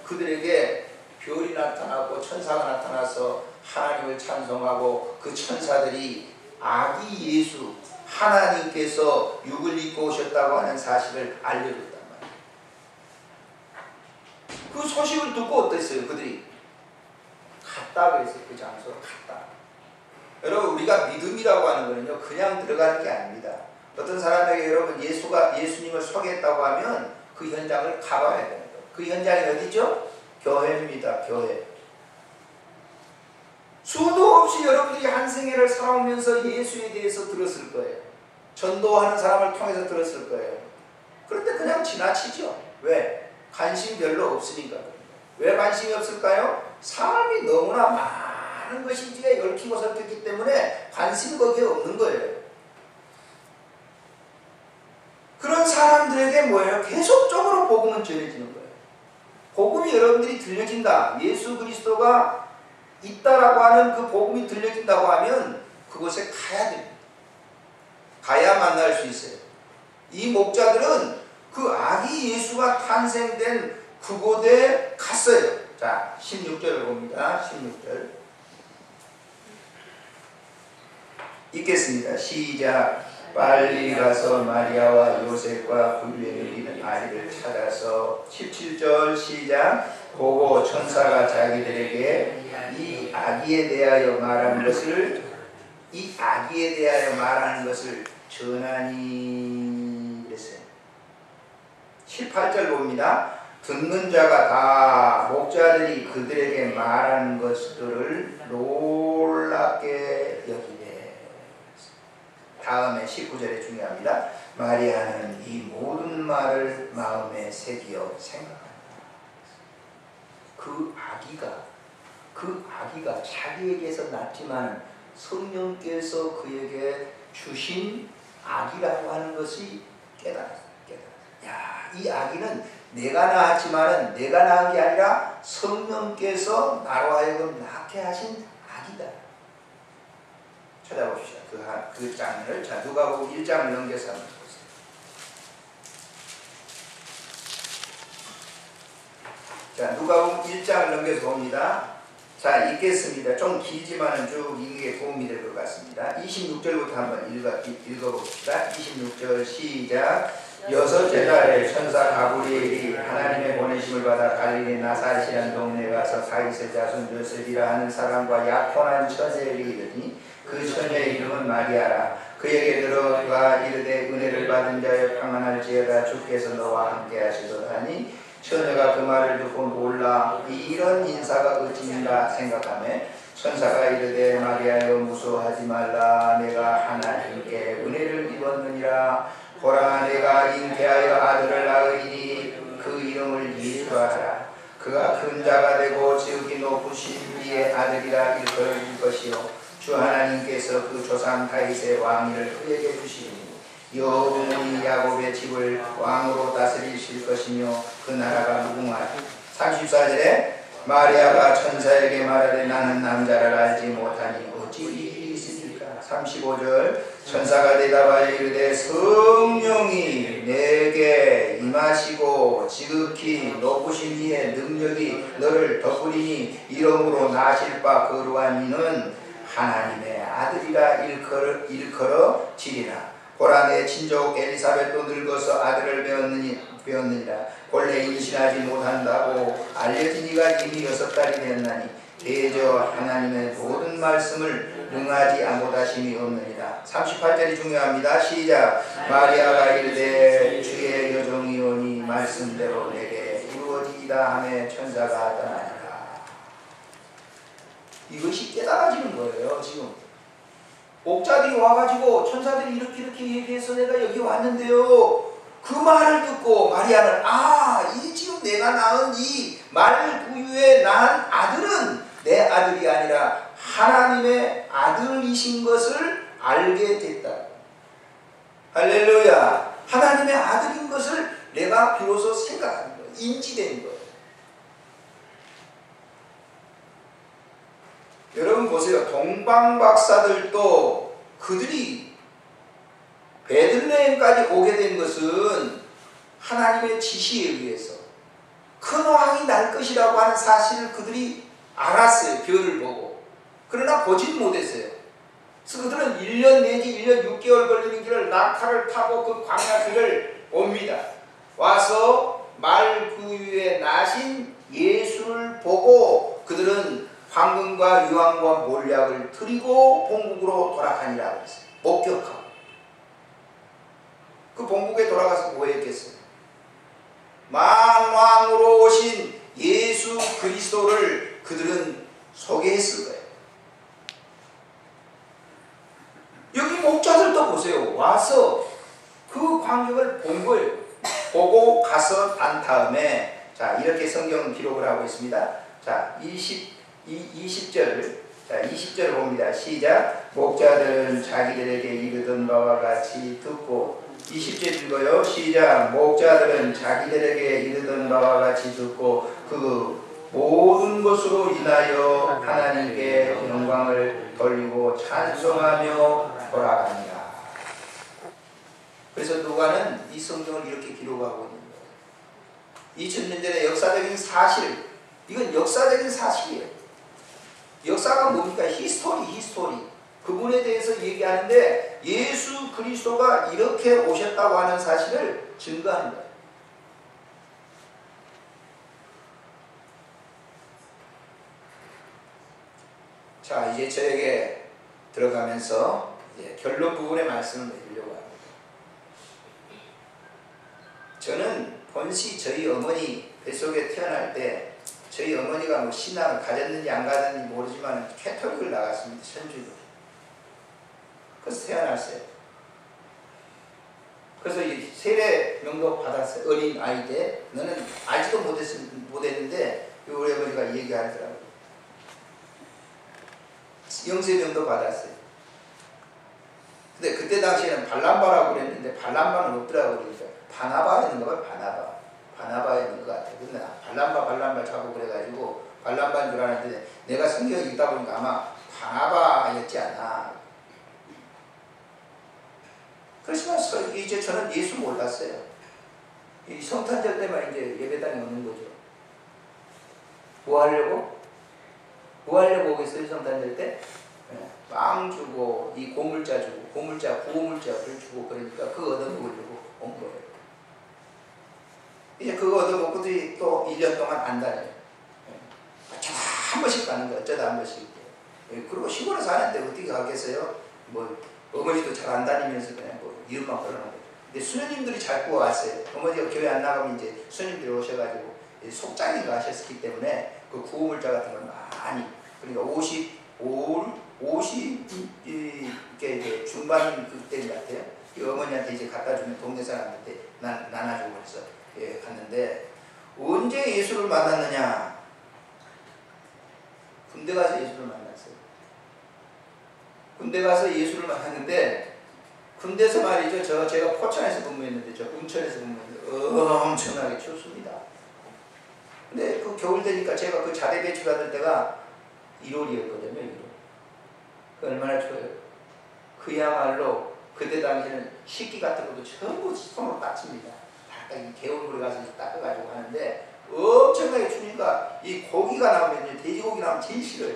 그들에게 별이 나타나고 천사가 나타나서 하나님을 찬송하고 그 천사들이 아기 예수 하나님께서 육을 입고 오셨다고 하는 사실을 알려줬단 말이에요. 그 소식을 듣고 어땠어요? 그들이 갔다 그랬어요. 그 장소로 갔다. 여러분, 우리가 믿음이라고 하는 거는요, 그냥 들어가는 게 아닙니다. 어떤 사람에게 여러분 예수님을 소개했다고 하면 그 현장을 가봐야 되는 거예요. 그 현장이 어디죠? 교회입니다. 교회. 수도 없이 여러분들이 한 생애를 살아오면서 예수에 대해서 들었을 거예요. 전도하는 사람을 통해서 들었을 거예요. 그런데 그냥 지나치죠. 왜? 관심 별로 없으니까. 왜 관심이 없을까요? 삶이 너무나 많은 것이 이제 얽히고 설켰기 때문에 관심이 거기에 없는 거예요. 그런 사람들에게 뭐예요? 계속적으로 복음은 전해지는 거예요. 복음이 여러분들이 들려진다. 예수 그리스도가 있다라고 하는 그 복음이 들려진다고 하면 그곳에 가야 됩니다. 가야 만날 수 있어요. 이 목자들은 그 아기 예수가 탄생된 그곳에 갔어요. 자, 16절을 봅니다. 16절 읽겠습니다. 시작. 빨리 가서 마리아와 요셉과 굴비에 누리는 아이를 찾아서 17절 시작. 보고 천사가 자기들에게 이 아기에 대하여 말하는 것을 전하니 그랬어요. 18절 봅니다. 듣는 자가 다 목자들이 그들에게 말하는 것들을 놀랍게 여기네. 다음에 19절에 중요합니다. 마리아는 이 모든 말을 마음에 새기어 생각한다. 그 아기가 자기에게서 낳지만 성령께서 그에게 주신 아기라고 하는 것이 깨달았어요. 야, 이 아기는 내가 낳았지만은 내가 낳은 게 아니라 성령께서 나로 하여금 낳게 하신 아기다. 찾아봅시다. 그 장면을. 자, 누가복음 1장을 넘겨서 한번 보세요. 자, 누가복음 1장을 넘겨서 봅니다. 자, 읽겠습니다. 좀 길지만은 쭉 읽기에 도움이 될 것 같습니다. 26절부터 한번 읽어봅시다. 26절 시작. 여섯째 달에 천사 가브리엘이 하나님의 보내심을 받아 갈릴리 나사렛이라는 동네에 가서 다윗의 자손 요셉이라 하는 사람과 약혼한 처제를 이르니 그 처녀의 이름은 마리아라. 그에게 들어가 이르되 은혜를 받은 자여 평안할지어다 주께서 너와 함께 하시도다니 처녀가 그 말을 듣고 놀라 이런 인사가 어찌인가 생각하며 천사가 이르되 마리아여 무서워하지 말라. 내가 하나님께 은혜를 입었느니라. 보라 내가 잉태하여 아들을 낳으리니 그 이름을 예수하라. 그가 큰 자가 되고 지극히 높으신 이의 아들이라 일컬을 것이요 주 하나님께서 그 조상 다윗의 왕위를 그에게 주시리니 여호와는 야곱의 집을 왕으로 다스리실 것이며 그 나라가 무궁하리. 34절에 마리아가 천사에게 말하되 나는 남자를 알지 못하니 어찌 일이 있으리까. 35절 천사가 대답하여 이르되 성령이 내게 임하시고 지극히 높으신 이의 능력이 너를 덮으리니 이러므로 나실 바 거루한 이는 하나님의 아들이라 일컬어지리라. 보라 내 친족 엘리사벳도 늙어서 아들을 배웠느니라. 본래 임신하지 못한다고 알려진 이가 이미 6달이 되었나니 대저 하나님의 모든 말씀을 능하지 못하심이 없느니라. 38절이 중요합니다. 시작. 마리아가 이르되 주의 여종이오니 말씀대로 내게 이루어지이다 하며 천사가 떠나니라. 이것이 깨달아지는 거예요. 지금 목자들이 와가지고 천사들이 이렇게 얘기해서 내가 여기 왔는데요. 그 말을 듣고 마리아는 이 지금 내가 낳은 이 말 구유에 낳은 아들은 내 아들이 아니라 하나님의 아들이신 것을 알게 됐다. 할렐루야. 하나님의 아들인 것을 내가 비로소 생각하는 거예요. 인지된 거예요. 여러분 보세요. 동방박사들도 그들이 베들레헴까지 오게 된 것은 하나님의 지시에 의해서 큰 왕이 날 것이라고 하는 사실을 그들이 알았어요. 별을 보고. 그러나 보진 못했어요. 그래서 그들은 1년 내지 1년 6개월 걸리는 길을 낙타를 타고 그 광야 길을 옵니다. 와서 말 그 위에 나신 예수를 보고 그들은 황금과 유황과 몰약을 드리고 본국으로 돌아가니라 그랬어요. 목격하고. 그 본국에 돌아가서 뭐 했겠어요? 만왕으로 오신 예수 그리스도를 그들은 소개했을 거예요. 여기 목자들도 보세요. 와서 그 광경을 본 거예요. 보고 가서 난 다음에, 자, 이렇게 성경은 기록을 하고 있습니다. 자, 20절, 자, 20절을 봅니다. 시작. 목자들은 자기들에게 이르던 바와 같이 듣고, 20절 읽어요. 시작. 목자들은 자기들에게 이르던 바와 같이 듣고 그 모든 것으로 인하여 하나님께 영광을 돌리고 찬송하며 돌아가니라. 그래서 누가는 이 성경을 이렇게 기록하고 있는 거예요. 2000년 전의 역사적인 사실, 이건 역사적인 사실이에요. 역사가 뭡니까? 히스토리. 그분에 대해서 얘기하는데 예수 그리스도가 이렇게 오셨다고 하는 사실을 증거하는 거예요. 자, 이제 저에게 들어가면서 이제 결론 부분의 말씀을 드리려고 합니다. 저는 본시 저희 어머니 뱃속에 태어날 때 저희 어머니가 뭐 신앙을 가졌는지 안 가졌는지 모르지만 캐톨릭을 나갔습니다. 천주교. 그래서 태어났어요. 그래서 이 세례 명도 받았어요. 어린 아이 때. 너는 알지도 못했는데 우리 어머니가 얘기하더라고요. 영세 명도 받았어요. 근데 그때 당시에는 발람바라고 그랬는데 발람바는 없더라고요. 그러니까 바나바였는가 봐요. 바나바였는 것 같아요. 근데 발람바 자고 그래가지고 발람바인 줄 알았는데 내가 성경을 읽다 보니까 아마 바나바였지 않나. 그렇지만 이제 저는 예수 몰랐어요. 이 성탄절 때만 이제 예배당에 오는 거죠. 뭐 하려고 오겠어요? 성탄절 때? 빵 주고, 이 고물자 주고, 구호물자를 주고, 그러니까 그거 얻어먹으려고 온 거예요. 이제 그거 얻어먹고 또 1년 동안 안 다녀요. 어쩌다 한 번씩 가는 거예요. 어쩌다 한 번씩. 그리고 시골에 사는데 어떻게 가겠어요? 뭐, 어머니도 잘 안 다니면서 그냥 뭐 이름만 걸어놓은 거죠. 근데 수녀님들이 잘 구워왔어요. 어머니가 교회 안 나가면 이제 수녀님들이 오셔가지고 속장인가 하셨기 때문에 그 구호물자 같은 걸 많이, 그러니까 50 이렇게 중반 그때인 것 같아요. 이 어머니한테 이제 갖다 주면 동네 사람한테 나눠주고 해서 갔는데 언제 예수를 만났느냐? 군대 가서 예수를 만났어요. 군대 가서 예수를 만났는데 군대에서 말이죠. 제가 포천에서 근무했는데 저 운천에서 근무했는데 엄청나게 춥습니다. 근데 그 겨울 되니까 제가 그 자대 배치 받을 때가 1월이었거든요. 1월. 그 얼마나 추워요. 그야말로 그때 당시에는 식기 같은 것도 전부 손으로 닦습니다. 다 이 개울물에 가서 닦아가지고 하는데 엄청나게 추우니까 이 고기가 나오면 돼지고기 나오면 제일 싫어요.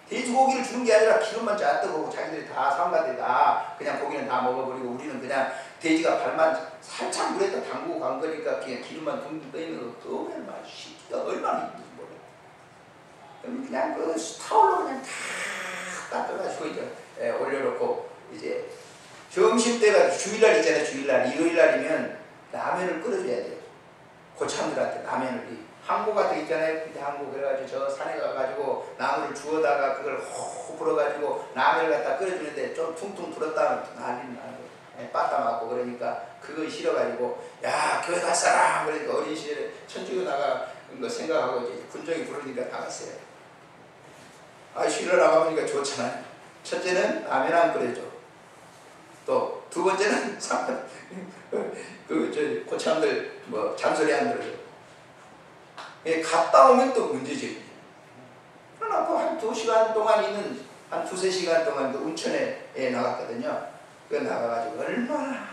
돼지고기를 주는 게 아니라 기름만 쫙 뜨고 자기들이 다 상가들이 다 그냥 고기는 다 먹어버리고 우리는 그냥 돼지가 발만 살짝 물에다 담그고 간 거니까 그냥 기름만 둥둥 떠있는 거 그거 얼마나 식기가 얼마나 힘든지 몰라요. 그럼 그냥 그 타올로 그냥 다 닦아가지고 이제 올려놓고 이제 점심때가 주일날 있잖아요. 주일날 일요일날이면 라면을 끓여줘야 돼요. 고참들한테 라면을 항구 같은 거 있잖아요. 근데 항구 그래가지고 저 산에 가가지고 나무를 주워다가 그걸 호호 불어가지고 라면을 갖다 끓여주는데 좀 퉁퉁 불었다면 난리는 나는 거예요. 빠따 맞고 그러니까 그거 싫어가지고 야 교회 갈 사람 그러니까 어린 시절에 천주교 나가 거 생각하고 이제 군종이 부르니까 나갔어요. 아 쉬러 나가보니까 좋잖아요. 첫째는 라면 안 끓여줘. 또 두 번째는 저 고참들 뭐 잔소리 안 들어줘. 갔다 오면 또 문제지. 그러나 한 2시간 동안 있는 한 2-3시간 동안 그 운천에 나갔거든요. 그 나가가지고 얼마나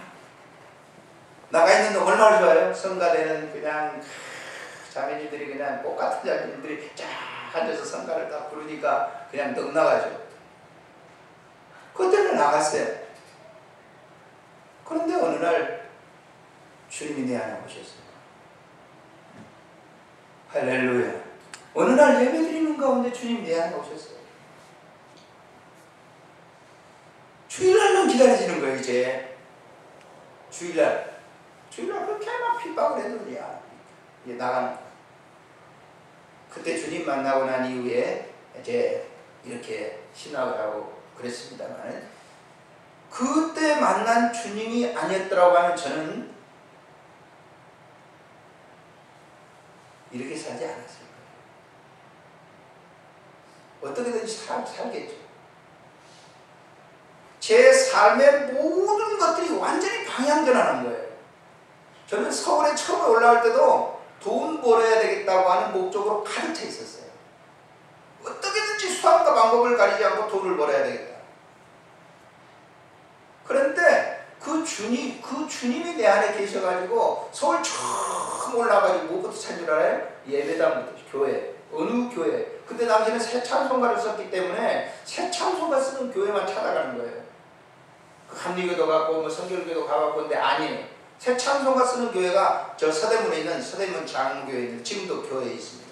나가 있는 데 얼마나 좋아요. 성가대는 그냥 자매님들이 그냥 똑같은 자매님들이 쫙 앉아서 성가를 딱 부르니까 그냥 넋 나가죠. 그때는 나갔어요. 그런데 어느 날 주님이 내 안에 오셨어요. 할렐루야. 어느 날 예배드리는 가운데 주님이 내 안에 오셨어요. 주일날만 기다려지는 거예요. 이제 주일날 그렇게 막 핍박을 해도 그냥 이제 나가는 거예요. 그때 주님 만나고 난 이후에 이제 이렇게 신학을 하고 그랬습니다만, 그때 만난 주님이 아니었더라고 하면 저는 이렇게 살지 않았을 거예요. 어떻게든지 살겠죠. 제 삶의 모든 것들이 완전히 방향 전환한 거예요. 저는 서울에 처음에 올라올 때도 돈 벌어야 되겠다고 하는 목적으로 가득 차 있었어요. 어떻게든지 수단과 방법을 가리지 않고 돈을 벌어야 되겠다. 그런데 그 주님이 내 안에 계셔가지고 서울 처음 올라가지고 뭐부터 찾은 줄 알아요? 예배당부터, 교회. 어느 교회? 그때 당시에는 새 찬송가를 썼기 때문에 새 찬송가 쓰는 교회만 찾아가는 거예요. 그 감리교도 갔고 뭐 성결교도 가봤고, 근데 아니에요. 새 찬송가 쓰는 교회가 저 서대문에 있는 서대문 장로교회에 있는, 지금도 교회에 있습니다.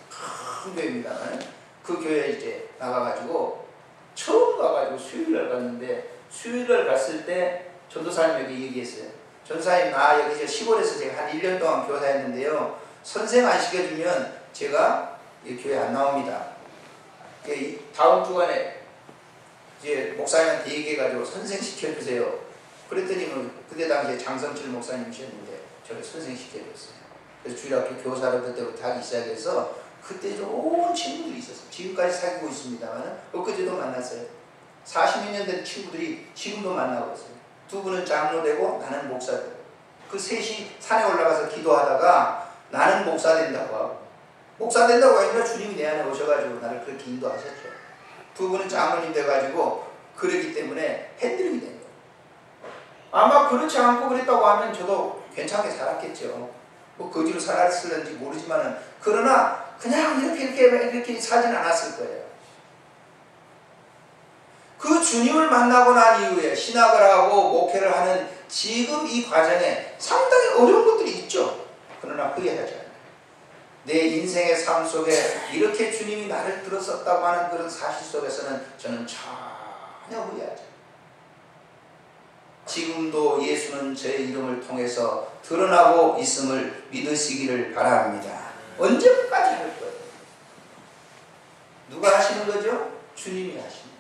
큰 교회입니다만, 그 교회에 이제 나가가지고 처음 가가지고 수요일날 갔는데, 수요일날 갔을 때 전도사님 여기 얘기했어요. 전도사님, 나 여기 저 시골에서 제가 한 1년 동안 교사했는데요, 선생 안 시켜주면 제가 이 교회 안 나옵니다. 다음 주간에 이제 목사님한테 얘기해가지고 선생 시켜주세요. 그랬더니 그때 당시에 장성철 목사님이셨는데 저를 선생 시켜줬어요. 그래서 주일학교 교사를 그때부터 하기 시작해서 그때 좋은 친구들이 있었어요. 지금까지 사귀고 있습니다만, 엊그제도 만났어요. 40몇 년 된 친구들이 지금도 만나고 있어요. 두 분은 장로 되고 나는 목사 되고, 그 셋이 산에 올라가서 기도하다가 나는 목사 된다고 하고, 목사 된다고 아니라 주님이 내 안에 오셔가지고 나를 그렇게 인도하셨죠. 두 분은 장로님 돼가지고 그러기 때문에 핸들링이 된 거예요. 아마 그렇지 않고 그랬다고 하면 저도 괜찮게 살았겠죠. 뭐 거지로 살았을는지 모르지만은, 그러나 그냥 이렇게 살진 않았을 거예요. 그 주님을 만나고 난 이후에 신학을 하고 목회를 하는 지금 이 과정에 상당히 어려운 것들이 있죠. 그러나 후회하지 않아요. 내 인생의 삶 속에 이렇게 주님이 나를 들었었다고 하는 그런 사실 속에서는 저는 전혀 후회하지 않아요. 지금도 예수는 제 이름을 통해서 드러나고 있음을 믿으시기를 바랍니다. 언제까지 할 거예요? 누가 하시는 거죠? 주님이 하시는 거죠.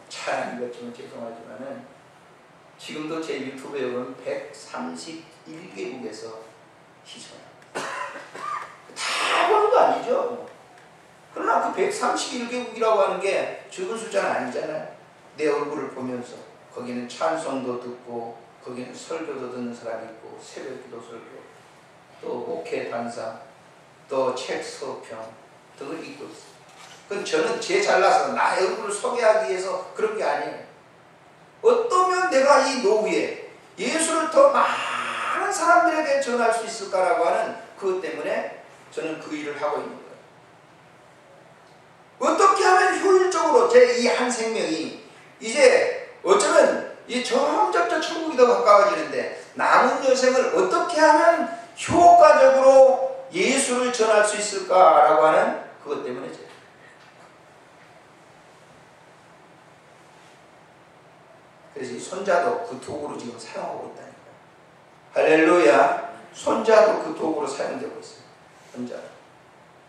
참 이것 좀 죄송하지만은 지금도 제 유튜브에 보면 131개국에서 시청합니다. 다 보는 거 아니죠. 그러나 그 131개국이라고 하는 게 적은 숫자는 아니잖아요. 내 얼굴을 보면서 거기는 찬송도 듣고, 거기는 설교도 듣는 사람이 있고, 새벽기도 설교, 또 목회 단상, 또 책 서평 등을 읽고 있어요. 그건 저는 제 잘나서 나의 얼굴을 소개하기 위해서 그런 게 아니에요. 어떠면 내가 이 노후에 예수를 더 많은 사람들에게 전할 수 있을까라고 하는 그것 때문에 저는 그 일을 하고 있는 거예요. 어떻게 하면 효율적으로 제 이 한 생명이 이제 어쩌면 이 점점 저 천국이 더 가까워지는데, 남은 여생을 어떻게 하면 효과적으로 예수를 전할 수 있을까라고 하는 그것 때문에 그래서 이 손자도 그 도구로 지금 사용하고 있다니까요. 할렐루야. 손자도 그 도구로 사용되고 있어요. 손자.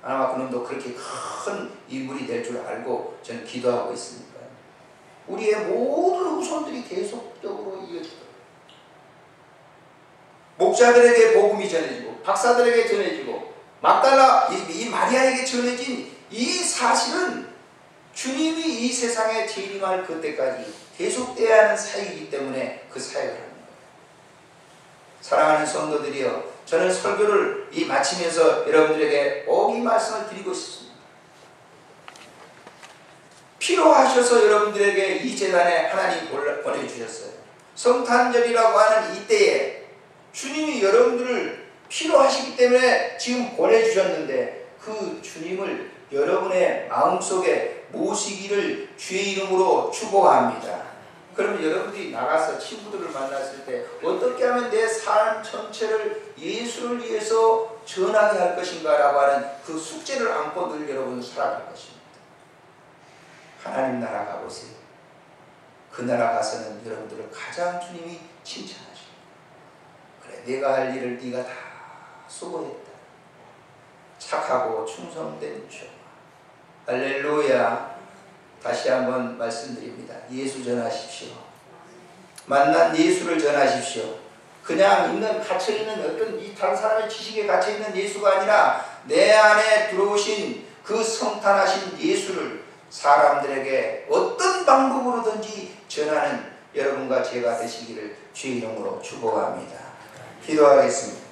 아마 그놈도 그렇게 큰 인물이 될 줄 알고 저는 기도하고 있습니다. 우리의 모든 후손들이 계속적으로 이어지도록, 목자들에게 복음이 전해지고, 박사들에게 전해지고, 막달라 이 마리아에게 전해진 이 사실은 주님이 이 세상에 재림할 그때까지 계속돼야 하는 사역이기 때문에 그 사역을 하는 거예요. 사랑하는 성도들이여, 저는 설교를 마치면서 여러분들에게 꼭 이 말씀을 드리고 싶습니다. 필요하셔서 여러분들에게 이 재단에 하나님 보내주셨어요. 성탄절이라고 하는 이때에 주님이 여러분들을 필요하시기 때문에 지금 보내주셨는데 그 주님을 여러분의 마음속에 모시기를 주의 이름으로 축복합니다. 그러면 여러분들이 나가서 친구들을 만났을 때 어떻게 하면 내 삶 전체를 예수를 위해서 전하게 할 것인가 라고 하는 그 숙제를 안고 늘 여러분은 살아갈 것입니다. 하나님 나라 가보세요. 그 나라 가서는 여러분들을 가장 주님이 칭찬하십니다. 그래, 내가 할 일을 네가 다 수고했다. 착하고 충성된 종. 할렐루야. 다시 한번 말씀드립니다. 예수 전하십시오. 만난 예수를 전하십시오. 그냥 있는 갇혀있는 어떤 이 다른 사람의 지식에 갇혀있는 예수가 아니라 내 안에 들어오신 그 성탄하신 예수를 사람들에게 어떤 방법으로든지 전하는 여러분과 제가 되시기를 주의 이름으로 축복합니다. 기도하겠습니다.